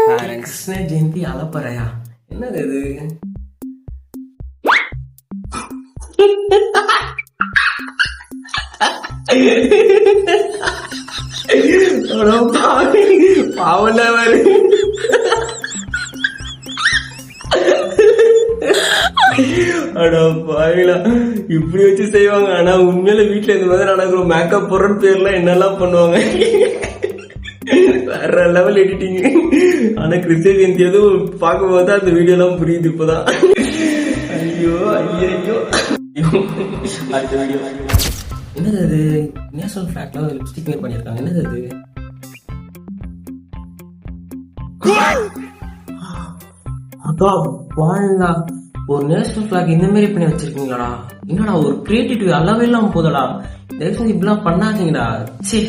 கிருஷ்ண ஜெயந்தி அலப்பறையா? என்னது இது? பாவல வரு இப்படி வச்சு செய்வாங்க. ஆனா உண்மையில வீட்டுல இந்த மாதிரி நடக்கிறோம். மேக்கப் போடுறன்னு பேர்ல என்னெல்லாம் பண்ணுவாங்க. வேற லெவல் எடிட்டிங். ஆனா கிருஷ்ண ஜெயந்தி எதுவும் பார்க்கும்போது அந்த வீடியோ எல்லாம் புரியுது இப்பதான். ஐயோ ஐயோ. அடுத்த வீடியோ என்னது அது? நேஷனல் பிளாக்ல லிப்ஸ்டிக் மேக் பண்ணிருக்காங்க. என்னது அது? அப்பா வாழா, ஒரு நேஷனல் பிளாக் இந்த மாதிரி பண்ணி வச்சிருக்கீங்களாடா? என்னடா ஒரு கிரியேட்டிவிட்டி அளவே இல்லாம போதடா. தயவு செஞ்சு இப்படிலாம் பண்ணாதீங்கடா. சே